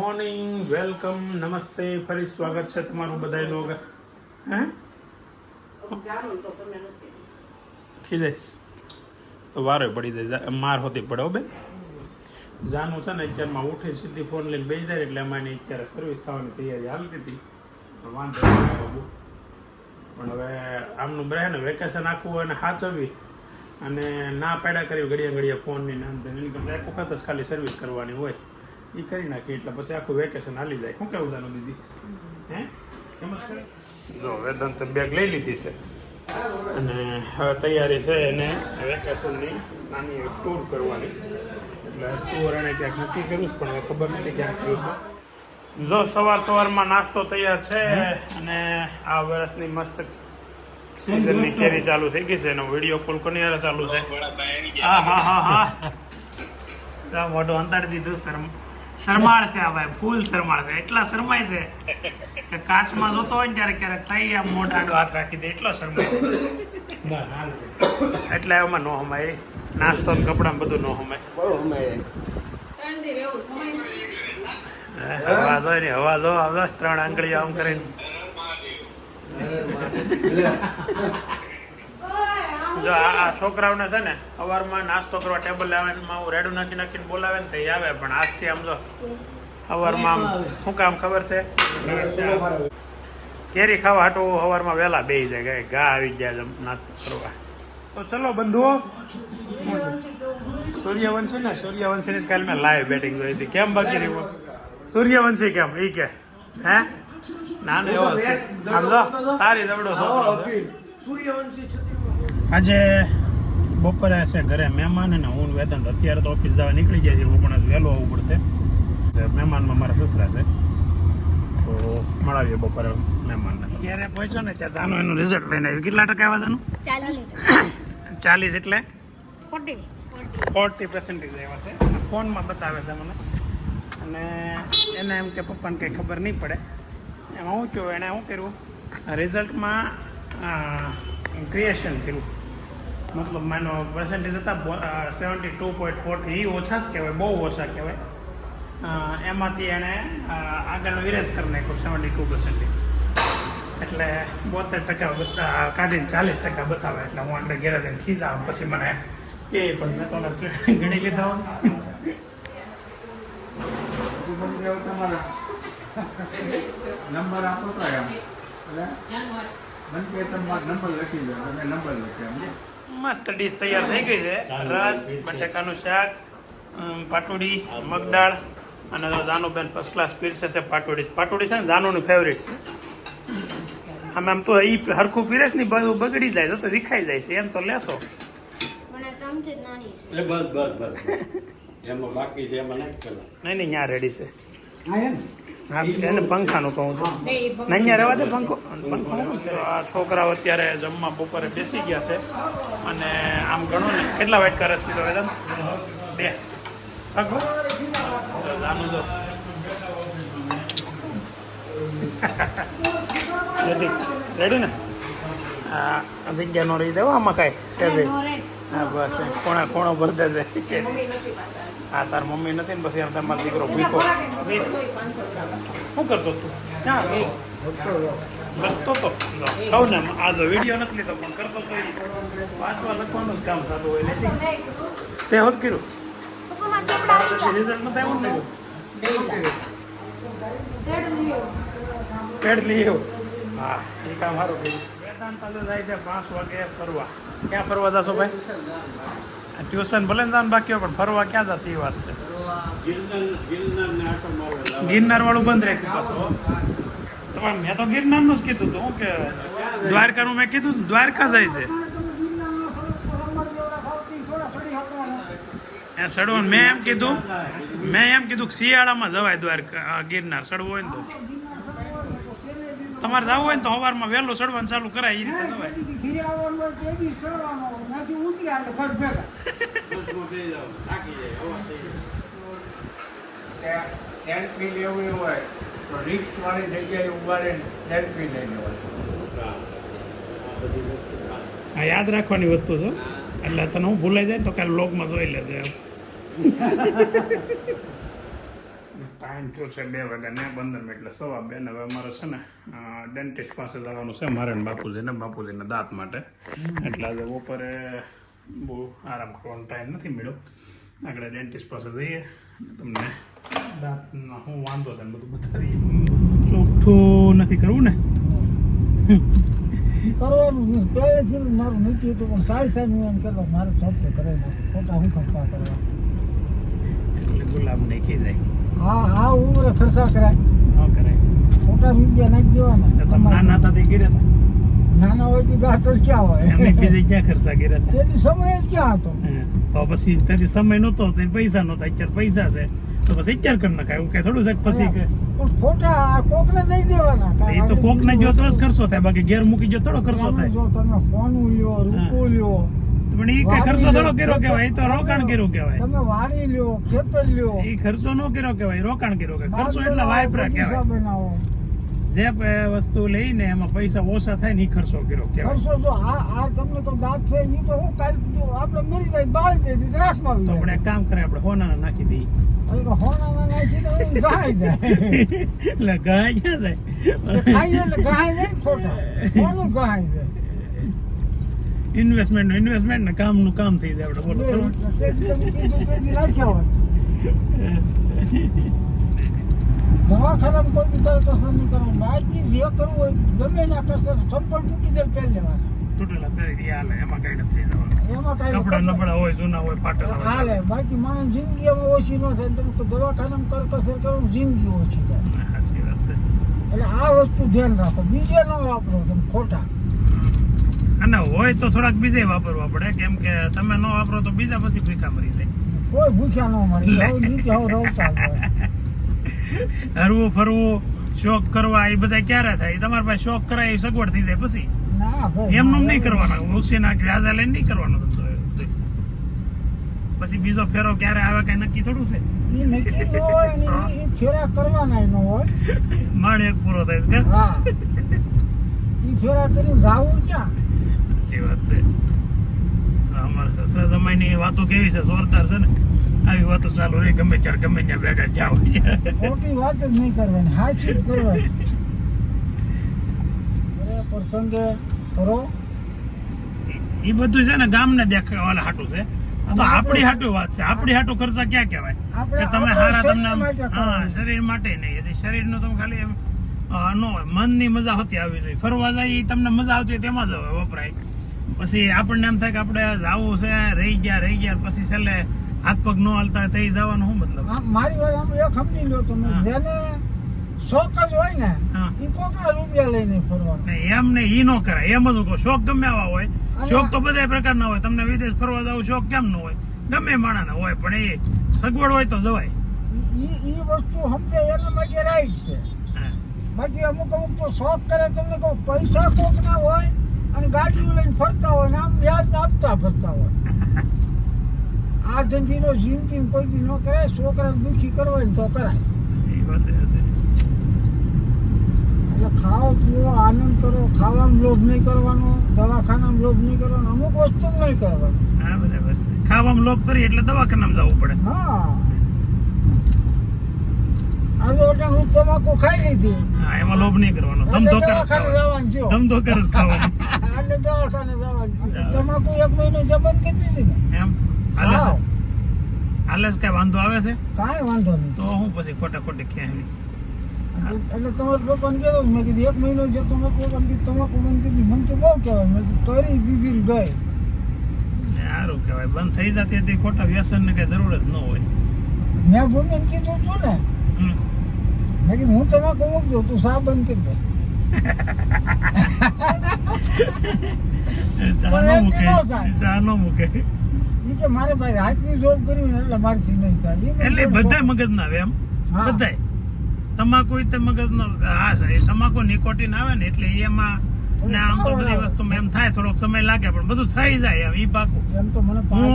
Morning, welcome, નમસ્તે, ફરી સ્વાગત છે તમારું બધાય લોગ. હે ખીજાઈશ તો વારો પડી જાય, માર હોતી પડે હો બે. જાનું છે ને અત્યારમાં ઉઠી સીધી ફોન લઈને બેસી જાય એટલે અમારી અત્યારે સર્વિસ થવાની તૈયારી હાલતી હતી. વાંધો નહીં, પણ હવે આમનું બ્રેન વેકેશન આખું હોય ને સાચવવી અને ના પેડા કરી ઘડિયા ફોનની નામ એની કરતાં એક વખત જ ખાલી સર્વિસ કરવાની હોય એ કરી નાખી એટલે પછી આખું વેકેશન હાલી જાય. શું કેવું જાનું દીદી? હે એમ જ કરે. જો વેદાંત બેગ લઈ લીધી છે અને હવે તૈયારી છે એને વેકેશનની નાની ટૂર કરવાની. એટલે ટૂર એને ક્યાંક નક્કી કર્યું પણ હવે ખબર નથી ક્યાંક કર્યું છે. જો સવારમાં નાસ્તો તૈયાર છે અને આ વર્ષની મસ્ત સિઝનની કેરી ચાલુ થઈ ગઈ છે. એનો વિડીયો કોલ કોની યારે ચાલુ છે? હા મોઢું અંતાડી દીધું. શરમાળ છે આ ભાઈ, ફૂલ શરમાળ છે. એટલા શરમાય છે કે કાચમાં જોતો હોય ને ત્યારે ક્યારેક તઈ આમ મોઢાડો હાથ રાખી દે, એટલો શરમાય. એટલે એમાં નો હમાય, નાસ્તો ને કપડાં બધું નો હમાય. હવા જો ને, હવા જો બસ 3 આંગળીઓ આમ કરીને. જો આ છોકરાઓને છે ને સવારમાં નાસ્તો કરવા ટેબલ લાવવામાં હું રેડું નાખીને બોલાવે ને તો આવે. પણ આજથી આમ જો સવારમાં આમ શું કામ ખબર છે? કેરી ખાવા હાટું સવારમાં વહેલા બેસી જાય, ગા આવી ગયા નાસ્તો કરવા. તો ચલો બંધુઓ, સૂર્યવંશી કાલે મેં લાઈવ બેટિંગ જોઈ હતી. કેમ બાકી રહ્યું સૂર્યવંશી? કેમ એ કે હે નાનો એવો આમ જો તારી દવડો છોકરો. આજે બપોરે છે ઘરે મહેમાન અને હું વેદાંત અત્યારે તો ઓફિસ જવા નીકળી જાય છે. હું પણ વહેલું આવવું પડશે. મહેમાનમાં મારા સસરા છે તો મળાવીએ બપોરે મહેમાનને. ત્યારે પહોંચ્યો ને ત્યાં જાનું એનું રિઝલ્ટ લઈને આવ્યું. કેટલા ટકા આવ્યા જાનું? 40 એટલે 40% આવ્યા છે. ફોનમાં બતાવે છે મને. અને એને એમ કે પપ્પાને કંઈ ખબર નહીં પડે. એમાં શું કહ્યું, એણે શું કર્યું રિઝલ્ટમાં ક્રિએશન કર્યું. મતલબ માનો પર્સન્ટેજ હતા 72.40, એ ઓછા જ કહેવાય, બહુ ઓછા કહેવાય. એમાંથી એણે આગળનો વિરેસ કરી નાખ્યો 72%. એટલે 72% કાઢીને 40% બતાવે. એટલે હું આગળ ઘેરે જઈને ખીજાવ. પછી મને એ પણ મેં તો ગણી લીધા. નંબર આપો તો મસ્ત ડીશ તૈયાર થઈ ગઈ છે. રસ, બટાકાનું શાક, પાટોડી, મગદાળ અને જાનુબેન ફર્સ્ટ ક્લાસ પીરસે છે પાટોડી છે ને જાનુની ફેવરિટ છે. આમ આમ તો એ હરખું પીરેસ ની બધું બગડી જાય તો વિખાઈ જાય છે. એમ તો લેશો નહીં ત્યાં રેડી છે. હા એને પંખાનું કહું છું. અહીંયા રહેવા દે પંખો. આ છોકરાઓ અત્યારે જમવા બપોરે બેસી ગયા છે. અને આમ ગણો ને કેટલા વાટકા રસ પીધો વેદાંત? 2 પંખો આનું જો રેડી ને. આ જગ્યા નો રહી દેવો આમાં કાંઈ છે. હા બસ ખૂણો ભરદે છે. હા તાર મમ્મી નથી ને પછી તમારો દીકરો ભૂકો શું કરતો તું? ક્યાં લખતો તો કહું ને. આ જો વિડીયો નથી લીધો પણ કરતો તો વાંચવા લખવાનું જ કામ થતું હોય. તે હોત કર્યું રિઝલ્ટ નથી આવ્યું ને? પેડ લઈ આવ્યો. હા એ કામ સારું કર્યું. વેદાંત જાય છે 5 વાગે ફરવા. ક્યાં ફરવા જશો ભાઈ? ટ્યુશન ભલે ને જવાનું બાકી હોય પણ ફરવા ક્યાં જશે એ વાત છે. ગિરનાર વાળું બંધ રાખ્યું પાછું. તમારે મેં તો ગિરનારનું જ કીધું હતું કે દ્વારકાનું. મેં કીધું દ્વારકા જાય છે એ ચડવાનું. મેં એમ કીધું કે શિયાળામાં જવાય દ્વારકા. ગિરનાર ચડવું હોય ને તો તમારે જવું હોય ને તો સવારમાં વહેલું ચડવાનું ચાલુ કરાય એ રીતે જવાય. હા યાદ રાખવાની વસ્તુ છે. એટલે તને હું ભૂલાઈ જાય તો કાલે લોગમાં જોઈ લેજે. ટાઈમ થયો છે 2 વાગ્યાને 15 મિનિટ એટલે 1:15. હવે અમારે છે ને ડેન્ટિસ્ટ પાસે જવાનું છે મારે ને બાપુજીના દાંત માટે. એટલે આજે બપોરે બહુ આરામ કરવાનો ટાઈમ નથી મળ્યો. આગળ ડેન્ટિસ્ટ પાસે જઈએ તમને દાંતનો શું વાંધો છે ને બધું બતાવીએ. ચોખ્ઠું નથી કરવું ને કરવાનું પહેલેથી મારું નીતિ હતું, પણ સારી સારી એમ કરવા મારે ચોખ્ખું કરે ખોટા હું ખર્ચા કરવા. એટલે ગુલાબ નાખી જાય. હા ઉમરે ખર્ચા કરાય ન કરાય. ખોટા રૂપિયા નાખી દેવાના. તમે નાના હતા તે ગીર્યા હતા. નાના હોય તો દાંત જ ક્યાં હોય, અમે બીજે ક્યાં ખર્ચા કર્યા હતા. તેથી સમય જ ક્યાં હતો. તો પછી તેથી સમય નહોતો તે પૈસા નહોતા. અત્યારે પૈસા છે તો પછી અત્યારે કરી નખાય. એવું કઈ થોડું છે પછી કે પણ ખોટા કોકને દઈ દેવાના. એ તો કોક ને જો તો જ ખર્ચો થાય, બાકી ઘેર મૂકી જો થોડો ખર્ચો થાય. જો તમે ફોનું લ્યો, રૂપો લ્યો, પણ એ કઈ ખર્ચો થોડો કર્યો કહેવાય. એ તો રોકાણ કર્યું કહેવાય. તમે વાડી લ્યો, ખેતર લ્યો, એ ખર્ચો ન કર્યો કહેવાય, રોકાણ કર્યો કહેવાય. ખર્ચો એટલે વાપરા કહેવાય. બનાવો જે વસ્તુ લઈને એમાં પૈસા ઓછા થાય ને એ ખર્ચો કર્યો કહેવાય. ખર્ચો જો આ તમને તો દાંત છે એ તો હું કાલ આપણે મરી જાય બાળી દે ત્રાસમાં તો આપણે એક કામ કરે, આપણે હોના નાખી દઈએ. હોના નાખી તો ગાય જાય. એટલે ગાય ક્યાં જાય? ખાઈએ એટલે ગાય જાય ને ખોટા કોનું ગાય જાય. ઇન્વેસ્ટમેન્ટ ને કામનું કામ થઈ જાય. આપણે બોલો નાખ્યા હોય દવાખાનામાં કોઈ બિચારો કસર નહીં કરવું. બાકી જે કરવું હોય ગમે ના કસર ચપ્પલ તૂટી જાય પહેરી લેવાના. તૂટેલા પહેરી હાલે, એમાં કઈ નથી થઈ જવાનું. એમાં કઈ કપડા નબળા હોય, જૂના હોય, ફાટેલા હોય હાલે. બાકી માણસ જિંદગી એમાં ઓછી ન થાય. તમે દવાખાનામાં કરકસર કરવું જિંદગી ઓછી થાય. સાચી વાત છે. એટલે આ વસ્તુ ધ્યાન રાખો, બીજે ન વાપરો તમે ખોટા. અને હોય તો થોડાક બીજે વાપરવા પડે, કેમ કે તમે ન વાપરો તો બીજા પછી ભૂખા મરી જાય. કોઈ ભૂખ્યા ન મરે. હવે નીચે હવે રવતા જ હોય. હરવું ફરવું શોખ કરવા એ બધા ક્યારે થાય? તમારી પાસે શોખ કરાય એ સગવડ થઈ જાય પછી. ના ભાઈ એમનું નહીં કરવાના. ઉછીના વ્યાજા લઈને નહીં કરવાનો ધંધો. પછી બીજો ફેરો ક્યારે આવે કઈ નક્કી થોડું છે. એ નક્કી ન હોય ને એ ફેરા કરવાના ન હોય. માળ એક પૂરો થાય છે. હા એ ફેરા કરીને જાવું ક્યાં? સાચી વાત છે. અમારા સસરા જમાઈની વાતો કેવી છે, જોરદાર છે ને. આવી વાતો ચાલુ રહી ગમે ત્યારે ગમે ત્યાં ભેગા જાવ. ખોટી વાત જ નહીં કરવાની, સાચી જ કરવાની. પ્રસંગે કરો એ બધું છે ને ગામને દેખાવા હાટું છે. આ તો આપણી હાટું વાત છે. આપણી હાટું ખર્ચા ક્યાં કહેવાય કે તમે હારા તમને શરીર માટે નહીં. હજી શરીરનું તમે ખાલી એમ ન હોય, મનની મજા હોતી આવી જોઈએ. ફરવા જાય તમને મજા આવતી હોય તેમાં જ વપરાય. પછી આપણને એમ થાય કે આપણે જવું છે, રહી ગયા પછી છેલ્લે હાથ પગ ન હાલતા હોય તો એ જવાનું શું મતલબ? મારી વાત આમ એક સમજી લો તમે, જેને શોખ જ હોય ને એ કોકના રૂપિયા લઈને ફરવાનું. એમ ને ઈ ન કરાય. એમ જ કહો, શોખ ગમે આવા હોય. શોખ તો બધા પ્રકારના હોય. તમને વિદેશ ફરવા જવું શોખ કેમ ન હોય? ગમે માણાના હોય, પણ એ સગવડ હોય તો જવાય. એ વસ્તુ સમજે એના માટે રાઈટ છે. બાકી અમુક તો શોખ કરે. તમને કહું પૈસા કોક ના હોય અને ગાડીઓ લઈને ફરતા હોય ને આમ વ્યાજ આપતા ફરતા હોય. આ ધંધીનો જિંદગી કોઈ દી ન કરાય. છોકરાને દુઃખી કરવા તો કરાય. એ વાત છે. એટલે ખાઓ પીવો, આનંદ કરો. ખાવામાં લોભ નહીં કરવાનો, દવાખાનામાં લોભ નહીં કરવાનો, અમુક વસ્તુ નહીં કરવાનું. હા બરાબર છે. ખાવામાં લોભ કરી એટલે દવાખાનામાં જવું પડે. હા આજે હું તમાકુ ખાઈ લીધી. હા એમાં લોભ નહીં કરવાનો. ધમધો કરસ જવાનું છે. ધમધો કરસ ખાવાનું. એટલે દવાખાને જવાનું છે. તમાકુ 1 મહિનો જબન કરી દીધી ને. એમ હાલે કઈ વાંધો આવે છે? કાંઈ વાંધો નહીં. તો હું પછી ખોટી ખેંચવી. એટલે તમારા પપ્પાને કહેતો મેં કીધું 1 મહિનો છે. તમારા પપ્પાને કીધું તમાકુ બંધ કરી મને તો બહુ કહેવાય. મેં કીધું કરી દીધી ગઈ. સારું કહેવાય. બંધ થઈ જતી હતી ખોટા વ્યસન ને કઈ જરૂર જ ન હોય. મેં ભૂમિને કીધું છું ને, મેં કીધું હું તમાકુ મૂકજો, તું સા બંધ કરી દે. ચા ન મૂકે. એ કે મારે ભાઈ રાતની જોબ કરવી ને એટલે મારથી નહીં થાય. એટલે બધા મગજ ના આવે એમ. બધાય તમાકુ તે મગજ નો. હા તમાકુ નિકોટીન આવે ને એટલે એમાં ને આમ તો બધી વસ્તુમાં એમ થાય થોડોક સમય લાગે, પણ બધું થઈ જાય એમ. ઈ પાકું. એમ તો મને હું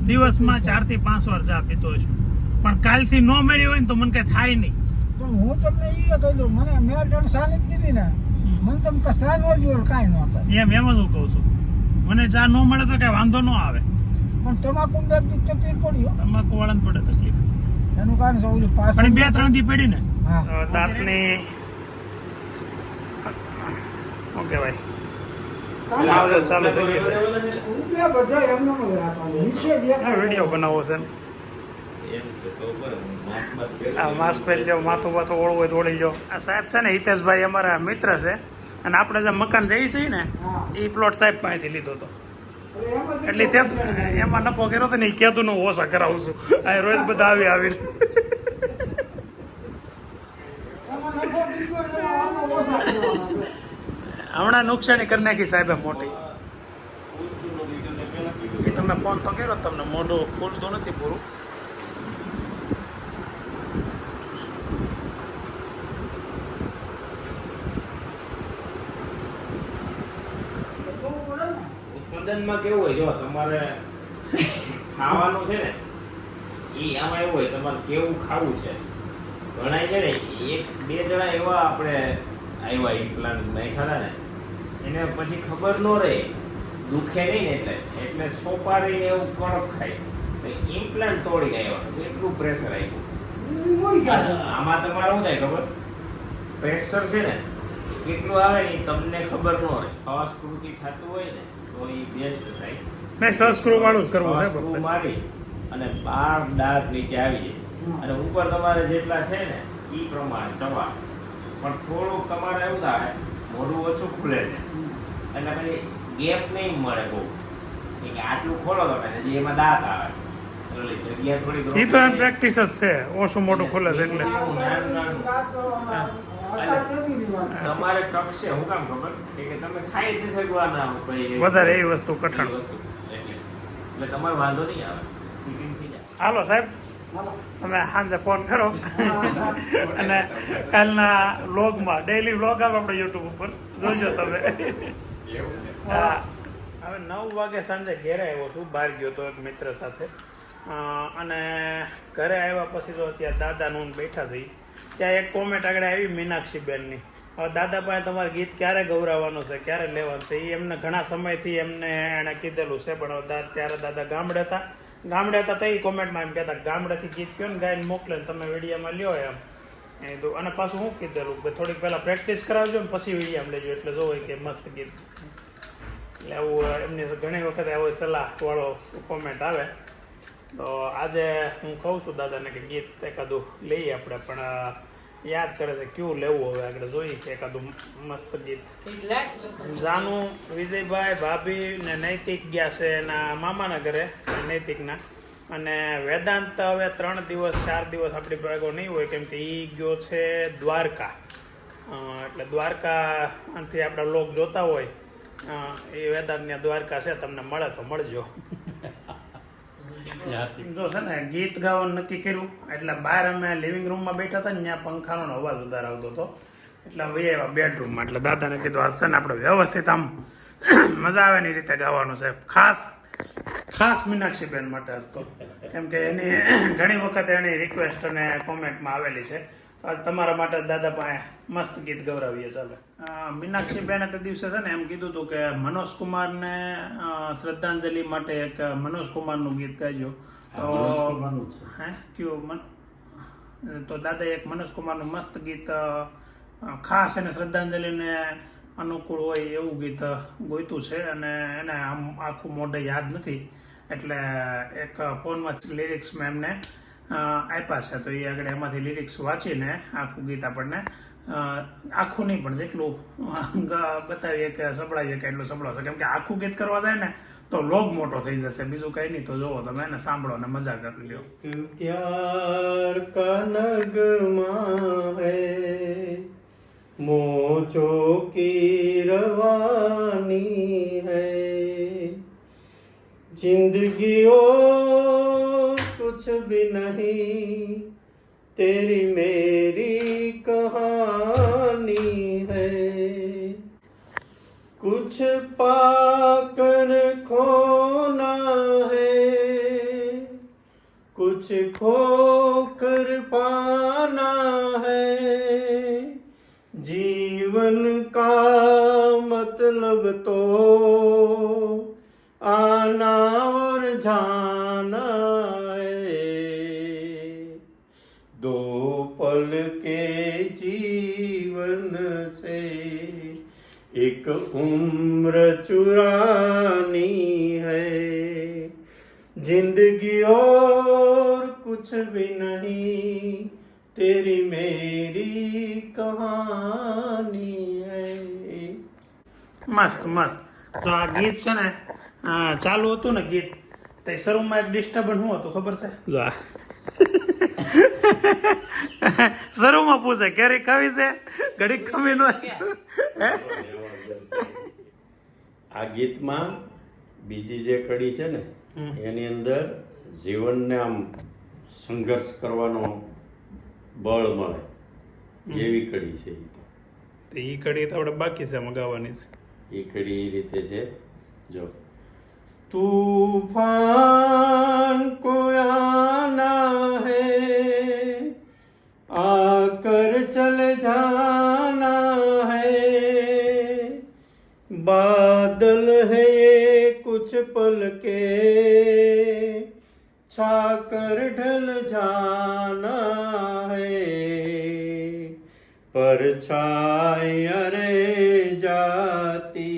દિવસમાં 4 થી 5 વાર ચા પીતો છું, પણ કાલથી ન મળી હોય ને તો મને કઈ થાય નહીં. પણ હું તમને એ કહી દઉં, મને મેં ત્રણ સાલ જ દીધી ને, મને તમે કસા ન જોડે કાંઈ ન થાય. એમ જ હું કહું છું. મને ચા ન મળે તો કઈ વાંધો ન આવે, પણ તમાકુ તકલીફ પડી. તમાકુ વાળાને પડે તકલીફ. એનું કારણ છે ઓલી પણ પાછળ 2-3 દી પડી ને હા દાંતની ઓકે ભાઈ ચાલુ થઈ ગયું ઉપલા બધા એમનો જ રાખવાનું નીચે દેખાય વિડીયો બનાવવો છે આ માસ્ક પહેરી જાઓ, માથું ઓળવું હોય તો ઓળી જાઓ. આ સાહેબ છે ને હિતેશભાઈ અમારા મિત્ર છે અને આપણે જે મકાન રહી છીએ ને હા એ પ્લોટ સાહેબ પાસેથી લીધો હતો એટલે એમાં એટલે ત્યાં એમાં નફો કર્યો હતો ને એ કહેતું હું ઓછા કરાવું છું આ રોજ બધા આવીને એમાં નફો બીજો ને આમાં ઓછા કરવાના આપણે. હમણાં નુકસાની કરી નાખી સાહેબે મોટી. એ તમે ફોન તો કર્યો તમને મોઢું ખુલતું નથી પૂરું. ઉત્પાદનમાં કેવું હોય જો તમારે ખાવાનું છે ને એ આમાં એવું હોય તમારે કેવું ખાવું છે. ઘણા છે ને 1-2 જણા એવા આપણે આવ્યા ઇમ્પ્લાન્ટ નાખ્યા હતા ને એને પછી ખબર ન રહે દુખે નહીં ને એટલે સોપારીને એવું કડક ખાય ઇમ્પ્લાન્ટ તોડીને આવ્યા એટલું પ્રેશર આવ્યું. આમાં તમારે શું થાય ખબર પ્રેશર છે ને કેટલું આવે ને ઈ તમને ખબર ન રહે. સ્કૃતિ થતું હોય ને તો એ બેસ્ટ થાય. મેં સસ્ક્રૂ વાળું જ કરવું છે સ્ક્રૂ બરાબર. મારી અને 12 દાંત નીચે આવી જાય અને ઉપર તમારે જેટલા છે ને ઈ પ્રમાણે ચવા પણ થોડુંક તમારે એવું થાય મોઢું ઓછું ખુલે છે એટલે પછી ગેપ નહીં મળે બહુ કે આટલું ખોલો તમે હજી એમાં દાંત આવે એટલે જગ્યા થોડી એ તો એમ પ્રેક્ટિસ જ છે, ઓછું મોટું ખુલે છે એટલે. તમારે ટકશે હું કામ ખબર કે તમે ખાઈ જ નથી શકવાના કોઈ વધારે એ વસ્તુ કઠણ. એટલે તમારે વાંધો નહીં આવે ફિટિંગ થઈ જાય. હાલો સાહેબ તમે સાંજે ફોન કરો અને કાલના વ્લોગમાં ડેઈલી વ્લોગ આવે આપણે યુટ્યુબ ઉપર જોજો તમે. હા હવે 9 વાગે સાંજે ઘેરે આવ્યો છું, બહાર ગયો તો એક મિત્ર સાથે અને ઘરે આવ્યા પછી તો ત્યાં દાદાનું બેઠા છે ત્યાં એક કોમેન્ટ આગળ આવી મીનાક્ષીબેનની. હવે દાદા પાસે તમારે ગીત ક્યારે ગૌરાવવાનું છે, ક્યારે લેવાનું છે, એ એમને ઘણા સમયથી એણે કીધેલું છે પણ હવે ત્યારે દાદા ગામડે હતા તો એ કોમેન્ટમાં એમ કહેતા ગામડેથી ગીત કયો ને ગાઈને મોકલે ને તમે વિડીયામાં લ્યો એમ એ તો. અને પાછું શું કીધેલું કે થોડીક પહેલાં પ્રેક્ટિસ કરાવજો ને પછી વિડીયામાં લેજો એટલે જોવો કે મસ્ત ગીત. એટલે આવું એમની ઘણી વખત આવો સલાહવાળો કોમેન્ટ આવે તો આજે હું કહું છું દાદાને કે ગીત એકાદું લઈએ આપણે પણ યાદ કરે છે કયું લેવું હવે આગળ જોઈએ કે એકાદું મસ્ત ગીત. જાનુ વિજયભાઈ ભાભી ને નૈતિક ગયા છે એના મામાના ઘરે નૈતિકના અને વેદાંત હવે 3 દિવસ 4 દિવસ આપણી ભેગો નહીં હોય કેમ કે એ ગયો છે દ્વારકા. એટલે દ્વારકાથી આપણા લોક જોતા હોય એ વેદાંતની દ્વારકા છે, તમને મળે તો મળજો. જો છે ને ગીત ગાવાનું નક્કી કર્યું એટલે બહાર અમે લિવિંગ રૂમમાં બેઠા હતા ને ત્યાં પંખાનો અવાજ વધારે આવતો હતો એટલે હવે આવ્યા બેડરૂમમાં. એટલે દાદાને કીધું હશે ને આપણે વ્યવસ્થિત આમ મજા આવે ની રીતે ગાવાનું છે, ખાસ મીનાક્ષીબેન માટે હસતો કેમ કે એની ઘણી વખત એની રિક્વેસ્ટ અને કોમેન્ટમાં આવેલી છે. તો આજ તમારા માટે દાદા પાસે મસ્ત ગીત ગૌરાવીએ. ચાલે મીનાક્ષીબેને તે દિવસે છે ને એમ કીધું હતું કે મનોજ કુમારને શ્રદ્ધાંજલિ માટે એક મનોજ કુમારનું ગીત ગાઈજો. તો હે કયું તો દાદાએ એક મનોજ કુમારનું મસ્ત ગીત ખાસ એને શ્રદ્ધાંજલિને અનુકૂળ હોય એવું ગીત ગોઈતું છે અને એને આમ આખું મોઢે યાદ નથી એટલે એક ફોનમાં લિરિક્સમાં એમને આપ્યા છે તો એ આગળ એમાંથી લિરિક્સ વાંચીને આખું ગીત આપણને આખું નહીં પણ જેટલું બતાવીએ કે સંભળાવીએ કે એટલું સંભળાવશે કેમ કે આખું ગીત કરવા જાય ને તો લોગ મોટો થઈ જશે, બીજું કંઈ નહીં. તો જોવો તમે એને સાંભળો અને મજા કરી લ્યો. प्यार का नगमा है मोचों की रवानी है जिंदगी और कुछ भी नहीं तेरी मेरी कहानी है कुछ पाकर खोना है कुछ खोकर पाना है जीवन का मतलब तो आना और जाना है एक उम्र चुरानी है, जिंदगी और कुछ भी नहीं, तेरी मेरी कहानी है. મસ્ત મસ્ત. તો આ ગીત છે ને ચાલુ હતું ને ગીત, તો શરૂમાં એક ડિસ્ટર્બન્સ શું હતું ખબર છે? જો આ શરૂમાં પૂછે કેરી ખાવી છે, ઘડીક ખમી નો. આ ગીતમાં બીજી જે કડી છે ને એની અંદર જીવનને આમ સંઘર્ષ કરવાનો બળ મળે એવી કડી છે. તો એ કડી તો આપણે બાકી છે મગાવવાની છે. એ કડી એ રીતે છે. જો तूफान को आना है, आकर चले जाना है, बादल है ये कुछ पल के, छाकर ढल जाना है, परछाइयां रह जाती,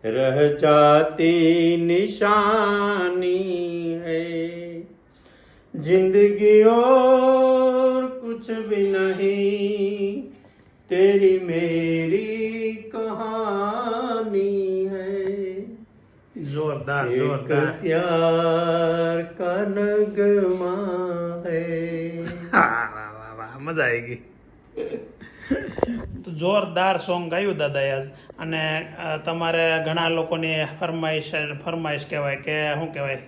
रह जाती निशानी है, जिंदगी और कुछ भी नहीं, तेरी मेरी कहानी है. જોરદાર एक જોરદાર. प्यार का नगमा है. વાહ વાહ વાહ વાહ, મજા આવી ગઈ. તો જોરદાર સોંગ ગાયું દાદાએ આજ. અને તમારે ઘણા લોકોની ફરમાઈશ કહેવાય કે શું કહેવાય,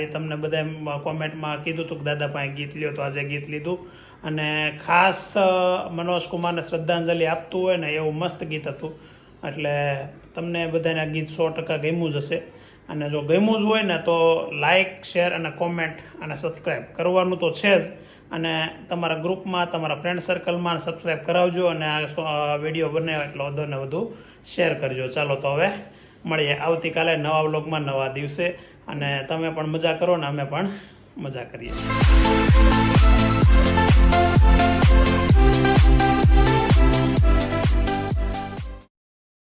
એ તમને બધા કોમેન્ટમાં કીધું હતું કે દાદા પાસે ગીત લ્યો, તો આજે ગીત લીધું. અને ખાસ મનોજ કુમારને શ્રદ્ધાંજલિ આપતું હોય ને એવું મસ્ત ગીત હતું. એટલે તમને બધાને આ ગીત 100% ગમ્યું જ હશે. અને જો ગમ્યું જ હોય ને તો લાઇક, શેર અને કોમેન્ટ અને સબસ્ક્રાઈબ કરવાનું તો છે જ. અને તમારા ગ્રુપમાં, તમારા ફ્રેન્ડ સર્કલમાં સબસ્ક્રાઈબ કરાવજો. અને આ વિડીયો બને એટલે વધુ ને વધુ શેર કરજો. ચાલો તો હવે મળીએ આવતીકાલે નવા વ્લોગમાં, નવા દિવસે. અને તમે પણ મજા કરો ને અમે પણ મજા કરીએ.